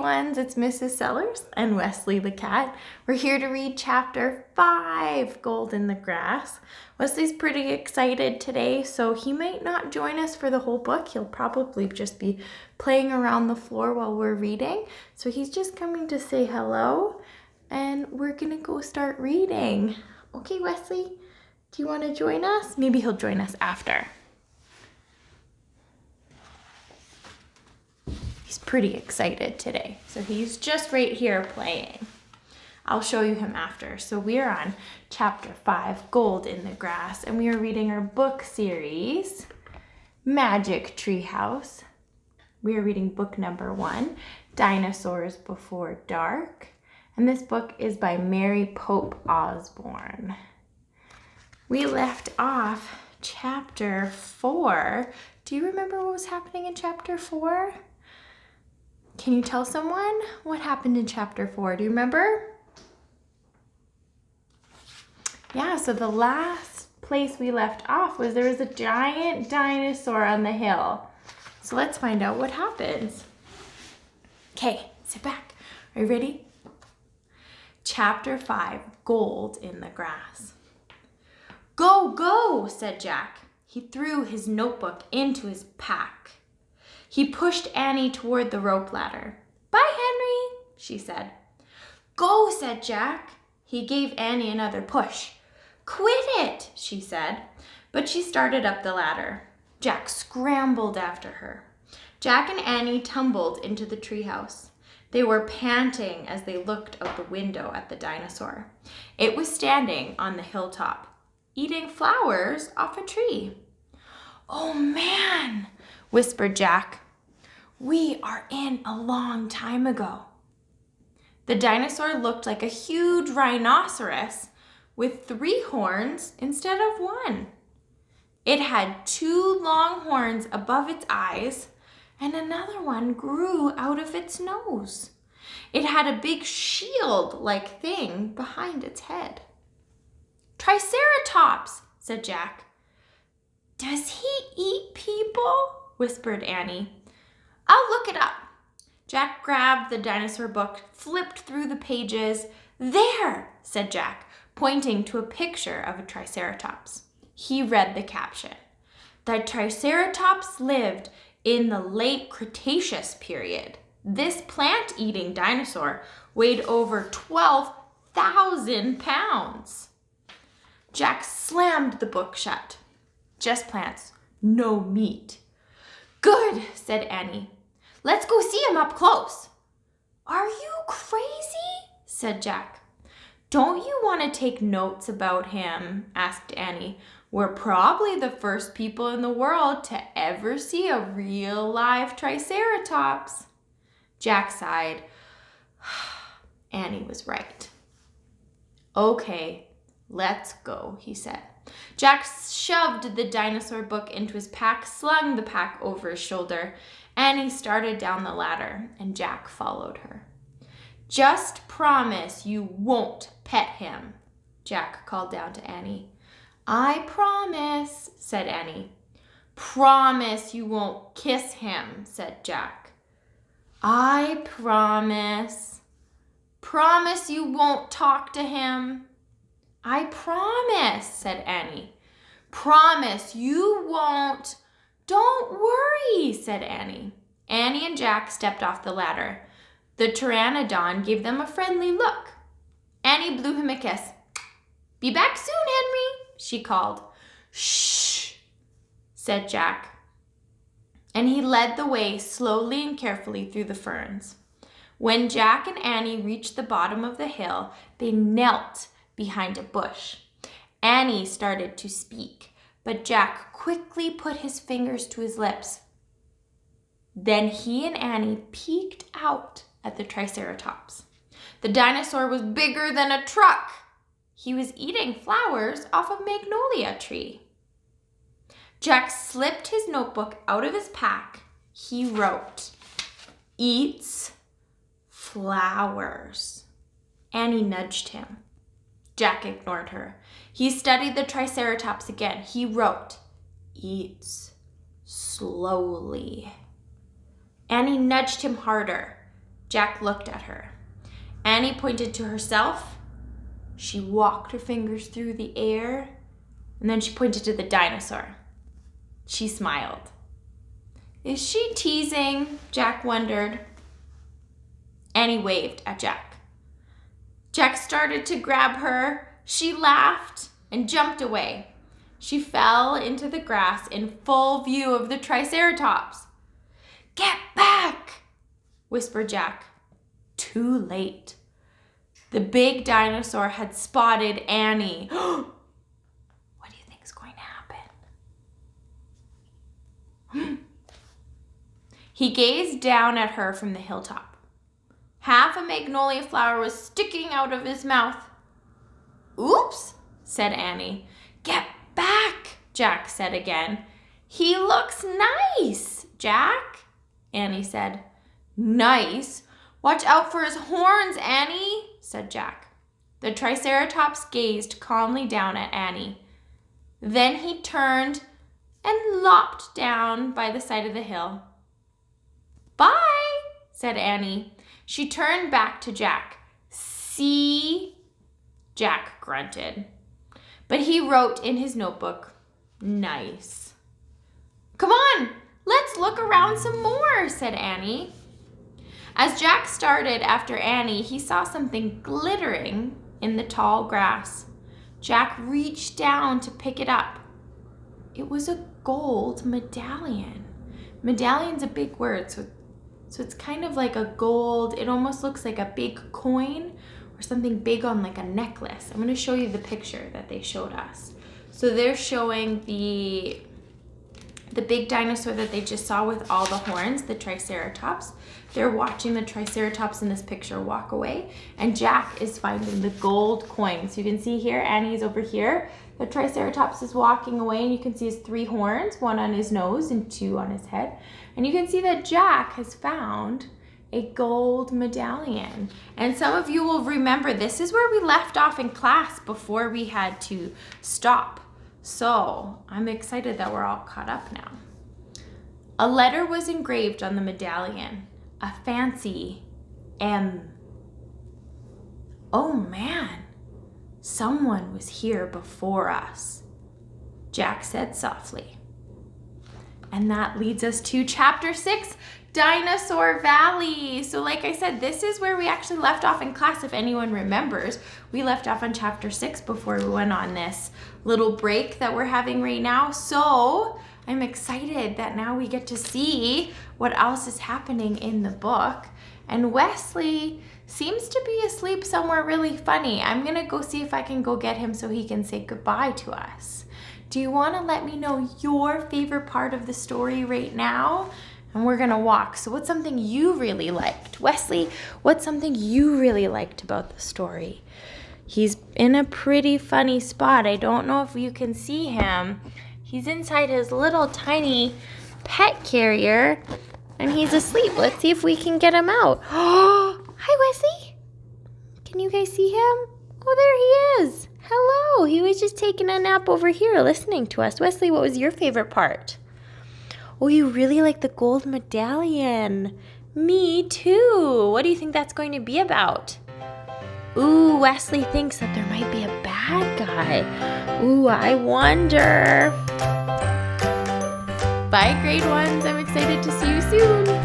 ones, it's Mrs. Sellers and Wesley the cat. We're here to read chapter 5, Gold in the Grass. Wesley's pretty excited today, so he might not join us for the whole book. He'll probably just be playing around the floor while we're reading. So he's just coming to say hello, and we're gonna go start reading. Okay, Wesley, do you want to join us? Maybe he'll join us after. He's pretty excited today. So he's just right here playing. I'll show you him after. So we're on chapter 5, Gold in the Grass, and we are reading our book series, Magic Treehouse. We are reading book number 1, Dinosaurs Before Dark. And this book is by Mary Pope Osborne. We left off chapter 4. Do you remember what was happening in chapter 4? Can you tell someone what happened in chapter 4? Do you remember? Yeah, so the last place we left off was there was a giant dinosaur on the hill. So let's find out what happens. Okay, sit back. Are you ready? Chapter 5, Gold in the Grass. Go, go, said Jack. He threw his notebook into his pack. He pushed Annie toward the rope ladder. Bye, Henry, she said. Go, said Jack. He gave Annie another push. Quit it, she said, but she started up the ladder. Jack scrambled after her. Jack and Annie tumbled into the treehouse. They were panting as they looked out the window at the dinosaur. It was standing on the hilltop, eating flowers off a tree. Oh, man, whispered Jack. We are in a long time ago. The dinosaur looked like a huge rhinoceros with 3 horns instead of 1. It had 2 long horns above its eyes, and another one grew out of its nose. It had a big shield-like thing behind its head. Triceratops, said Jack. Does he eat people? Whispered Annie. I'll look it up. Jack grabbed the dinosaur book, flipped through the pages. There, said Jack, pointing to a picture of a triceratops. He read the caption. The Triceratops lived in the late Cretaceous period. This plant-eating dinosaur weighed over 12,000 pounds. Jack slammed the book shut. Just plants, no meat. Good, said Annie. Let's go see him up close. Are you crazy? Said Jack. Don't you want to take notes about him? Asked Annie. We're probably the first people in the world to ever see a real live triceratops. Jack sighed. Annie was right. Okay, let's go, he said. Jack shoved the dinosaur book into his pack, slung the pack over his shoulder. Annie started down the ladder, and Jack followed her. Just promise you won't pet him, Jack called down to Annie. I promise, said Annie. Promise you won't kiss him, said Jack. I promise. Promise you won't talk to him. I promise, said Annie. Promise you won't. Don't worry, said Annie. Annie and Jack stepped off the ladder. The pteranodon gave them a friendly look. Annie blew him a kiss. Be back soon, Henry, she called. Shh, said Jack. And he led the way slowly and carefully through the ferns. When Jack and Annie reached the bottom of the hill, they knelt behind a bush. Annie started to speak, but Jack quickly put his fingers to his lips. Then he and Annie peeked out at the Triceratops. The dinosaur was bigger than a truck. He was eating flowers off a magnolia tree. Jack slipped his notebook out of his pack. He wrote, "Eats flowers." Annie nudged him. Jack ignored her. He studied the Triceratops again. He wrote, "Eats slowly." Annie nudged him harder. Jack looked at her. Annie pointed to herself. She walked her fingers through the air, and then she pointed to the dinosaur. She smiled. Is she teasing? Jack wondered. Annie waved at Jack. Jack started to grab her. She laughed and jumped away. She fell into the grass in full view of the Triceratops. Get back, whispered Jack. Too late. The big dinosaur had spotted Annie. What do you think is going to happen? He gazed down at her from the hilltop. Half a magnolia flower was sticking out of his mouth. Oops, said Annie. Get back, Jack said again. He looks nice, Jack, Annie said. Nice? Watch out for his horns, Annie, said Jack. The Triceratops gazed calmly down at Annie. Then he turned and lopped down by the side of the hill. Bye, said Annie. She turned back to Jack. See? Jack grunted. But he wrote in his notebook, nice. Come on, let's look around some more, said Annie. As Jack started after Annie, he saw something glittering in the tall grass. Jack reached down to pick it up. It was a gold medallion. Medallion's a big word, so it's kind of like a gold, it almost looks like a big coin or something big on like a necklace. I'm going to show you the picture that they showed us. So they're showing the big dinosaur that they just saw with all the horns, the Triceratops. They're watching the Triceratops in this picture walk away, and Jack is finding the gold coin. So you can see here, Annie's over here. The Triceratops is walking away, and you can see his 3 horns, 1 on his nose and 2 on his head. And you can see that Jack has found a gold medallion. And some of you will remember this is where we left off in class before we had to stop. So I'm excited that we're all caught up now. A letter was engraved on the medallion, a fancy M. Oh man, someone was here before us, Jack said softly. And that leads us to chapter 6, Dinosaur Valley. So like I said, this is where we actually left off in class. If anyone remembers, we left off on chapter 6 before we went on this little break that we're having right now. So I'm excited that now we get to see what else is happening in the book. And Wesley seems to be asleep somewhere really funny. I'm gonna go see if I can go get him so he can say goodbye to us. Do you want to let me know your favorite part of the story right now? And we're gonna walk. So what's something you really liked? Wesley, what's something you really liked about the story? He's in a pretty funny spot. I don't know if you can see him. He's inside his little tiny pet carrier and he's asleep. Let's see if we can get him out. Oh, hi Wesley. Can you guys see him? Oh, there he is. Hello. He was just taking a nap over here listening to us. Wesley, what was your favorite part? Oh, you really like the gold medallion. Me too. What do you think that's going to be about? Ooh, Wesley thinks that there might be a bad guy. Ooh, I wonder. Bye, grade 1s. I'm excited to see you soon.